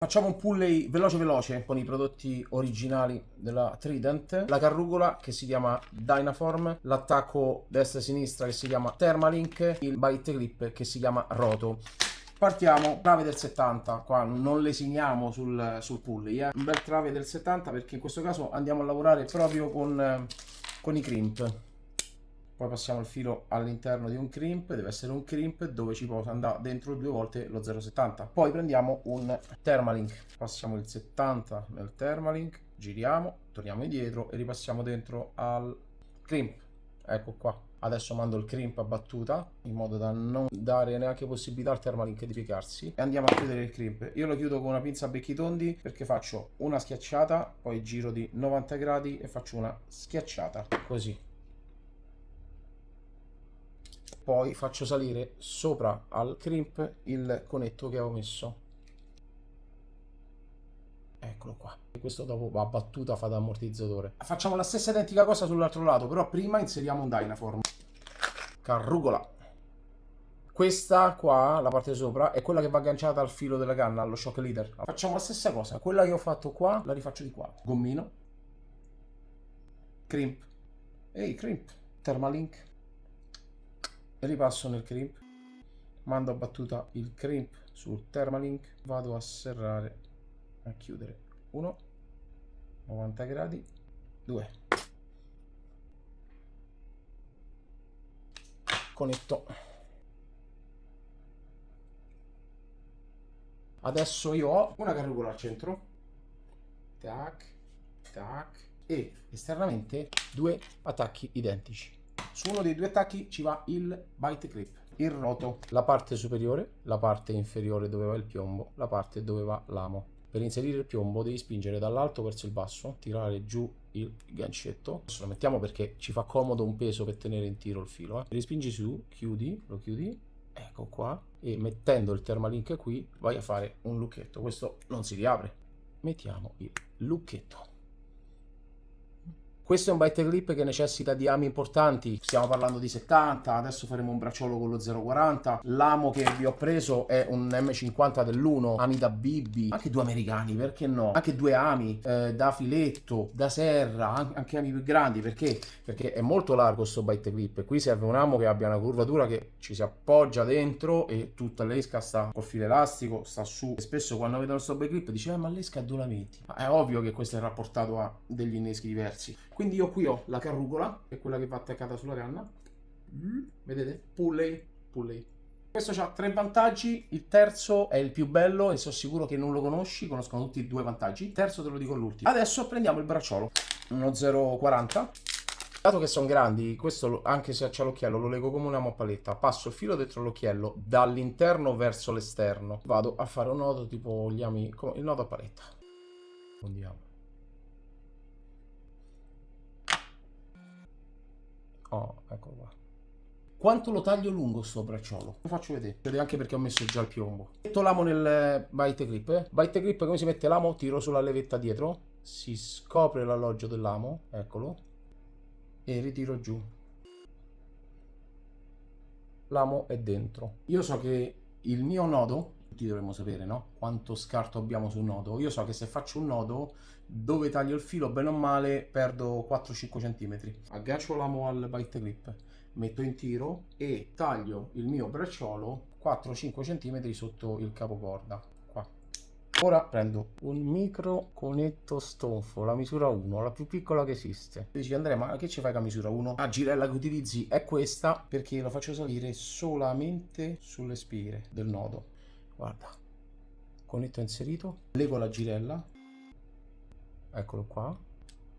Facciamo un pulley veloce con i prodotti originali della Trident, la carrucola che si chiama Dynaform, l'attacco destra-sinistra che si chiama Thermalink, il bite clip che si chiama Roto. Partiamo, trave del 70, qua non lesiniamo sul pulley, un bel trave del 70 perché in questo caso andiamo a lavorare proprio con i crimp. Poi passiamo il filo all'interno di un crimp, deve essere un crimp dove ci può andare dentro 2 volte lo 0,70. Poi prendiamo un Thermalink, passiamo il 70 nel Thermalink, giriamo, torniamo indietro e ripassiamo dentro al crimp. Ecco qua. Adesso mando il crimp a battuta in modo da non dare neanche possibilità al Thermalink di piegarsi e andiamo a chiudere il crimp. Io lo chiudo con una pinza a becchi tondi perché faccio una schiacciata, poi giro di 90 gradi e faccio una schiacciata così. Poi faccio salire sopra al crimp il conetto che avevo messo. Eccolo qua. E questo dopo va battuta, fa da ammortizzatore. Facciamo la stessa identica cosa sull'altro lato, però prima inseriamo un Dynaform. Carrucola. Questa qua, la parte sopra, è quella che va agganciata al filo della canna, allo shock leader. Facciamo la stessa cosa. Quella che ho fatto qua, la rifaccio di qua. Gommino. Crimp. Ehi, crimp. Thermalink. Ripasso nel crimp, mando a battuta il crimp sul Thermalink, vado a serrare, a chiudere 1, 90 gradi, 2, connetto. Adesso io ho una carrucola al centro, tac, tac, e esternamente due attacchi identici. Su uno dei due attacchi ci va il bite clip, il roto, la parte superiore, la parte inferiore dove va il piombo, la parte dove va l'amo. Per inserire il piombo devi spingere dall'alto verso il basso, tirare giù il gancetto. Adesso lo mettiamo perché ci fa comodo un peso per tenere in tiro il filo. Rispingi su, chiudi, lo chiudi, ecco qua, e mettendo il Thermalink qui vai a fare un lucchetto. Questo non si riapre. Mettiamo il lucchetto. Questo è un bite clip che necessita di ami importanti, stiamo parlando di 70, adesso faremo un bracciolo con lo 0,40, l'amo che vi ho preso è un M50 dell'1, ami da Bibi, anche due americani, perché no? Anche due ami da filetto, da serra, anche ami più grandi, perché? Perché è molto largo questo bite clip, qui serve un amo che abbia una curvatura che ci si appoggia dentro e tutta l'esca sta col filo elastico, sta su. E spesso quando vedono questo bite clip dice ma l'esca a dove la metti? Ma è ovvio che questo è rapportato a degli inneschi diversi. Quindi io qui ho la carrucola, che è quella che va attaccata sulla canna. Vedete? Pulley. Questo ha 3 vantaggi, il terzo è il più bello e sono sicuro che non lo conosci, conoscono tutti i 2 vantaggi. Il terzo te lo dico l'ultimo. Adesso prendiamo il bracciolo, uno 0,40. Dato che sono grandi, questo anche se c'è l'occhiello lo leggo come una moppaletta. Passo il filo dentro l'occhiello dall'interno verso l'esterno. Vado a fare un nodo tipo gli ami, il nodo a paletta. Andiamo. Oh, ecco qua. Quanto lo taglio lungo sto bracciolo? Lo faccio vedere anche perché ho messo già il piombo. Metto l'amo nel bite clip. Bite clip, come si mette l'amo? Tiro sulla levetta dietro, si scopre l'alloggio dell'amo, eccolo, e ritiro giù. L'amo è dentro. Io so che il mio nodo, tutti dovremmo sapere, no? Quanto scarto abbiamo sul nodo. Io so che se faccio un nodo dove taglio il filo bene o male perdo 4-5 cm. Aggancio l'amo al bite clip, metto in tiro e taglio il mio bracciolo 4-5 cm sotto il capocorda. Qua. Ora prendo un micro conetto stonfo, la misura 1, la più piccola che esiste. Dici Andrea, ma che ci fai con la misura 1? La girella che utilizzi è questa perché lo faccio salire solamente sulle spire del nodo. Guarda, conetto inserito, lego la girella, eccolo qua,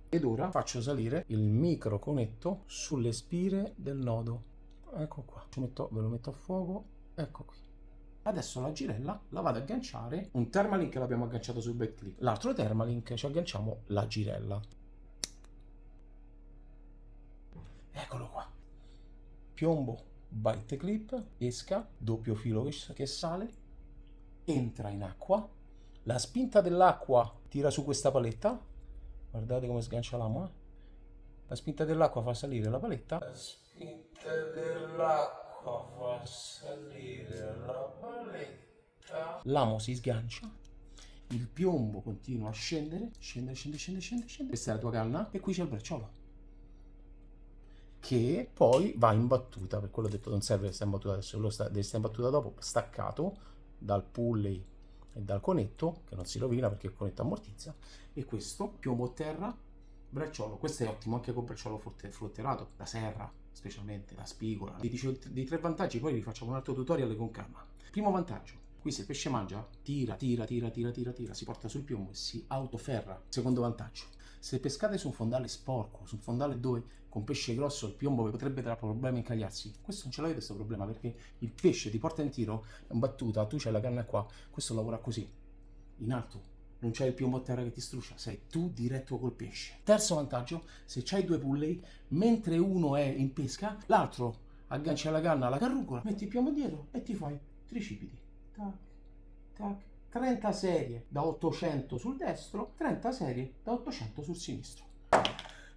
ed ora faccio salire il micro conetto sulle spire del nodo. Ecco qua, ve lo metto a fuoco, ecco qui. Adesso la girella la vado ad agganciare, un Thermalink l'abbiamo agganciato sul bite clip, l'altro Thermalink ci agganciamo la girella. Eccolo qua. Piombo, bite clip, esca, doppio filo che sale, entra in acqua, la spinta dell'acqua tira su questa paletta, guardate come sgancia l'amo, la spinta dell'acqua fa salire la paletta, la spinta dell'acqua fa salire la paletta, l'amo si sgancia il piombo continua a scendere, scende. Questa è la tua canna e qui c'è il bracciolo che poi va in battuta. Per quello ho detto non serve che sta in battuta adesso, deve stare in battuta dopo, staccato dal pulley e dal conetto, che non si rovina perché il conetto ammortizza. E questo piombo a terra, bracciolo. Questo è ottimo anche con bracciolo flotterato, da serra specialmente, da spigola. Vi dicevo di 3 vantaggi, poi vi facciamo un altro tutorial con calma. Primo vantaggio: qui se il pesce mangia, tira, si porta sul piombo e si autoferra. Secondo vantaggio: se pescate su un fondale sporco, su un fondale dove con pesce grosso il piombo vi potrebbe dare problemi a incagliarsi, questo non ce l'avete questo problema, perché il pesce ti porta in tiro, in battuta, tu c'hai la canna qua, questo lavora così, in alto, non c'è il piombo a terra che ti struscia, sei tu diretto col pesce. Terzo vantaggio: se c'hai 2 pulley, mentre uno è in pesca, l'altro aggancia la canna alla carrucola, metti il piombo dietro e ti fai tricipiti. Tac, tac. 30 serie da 800 sul destro, 30 serie da 800 sul sinistro.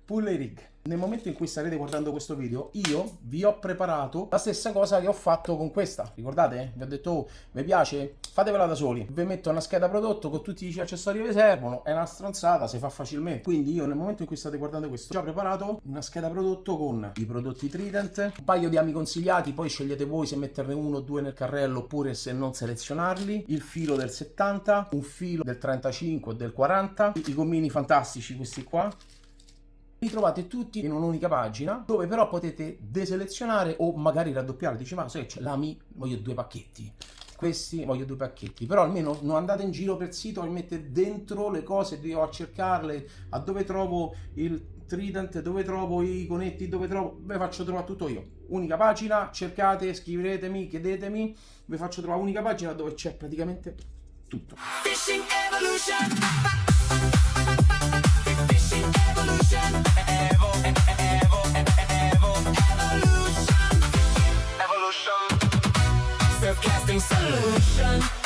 Pulley rig. Nel momento in cui starete guardando questo video, io vi ho preparato la stessa cosa che ho fatto con questa. Ricordate? Vi ho detto, oh, vi piace? Fatevela da soli. Vi metto una scheda prodotto con tutti gli accessori che vi servono. È una stronzata, si fa facilmente. Quindi io nel momento in cui state guardando questo, ho già preparato una scheda prodotto con i prodotti Trident, un paio di ami consigliati, poi scegliete voi se metterne 1 o 2 nel carrello oppure se non selezionarli, il filo del 70, un filo del 35 o del 40, i gommini fantastici questi qua. Li trovate tutti in un'unica pagina, dove però potete deselezionare o magari raddoppiare. Dice, ma sai, c'è l'AMI, voglio 2 pacchetti. Questi voglio 2 pacchetti. Però almeno non andate in giro per sito e mettete dentro le cose, devo a cercarle, a dove trovo il Trident, dove trovo i conetti, dove trovo, ve faccio trovare tutto io. Unica pagina, cercate, scrivetemi, chiedetemi, vi faccio trovare unica pagina dove c'è praticamente tutto. Fishing Evolution. Fishing Evolution. Evolution. Surf casting solution.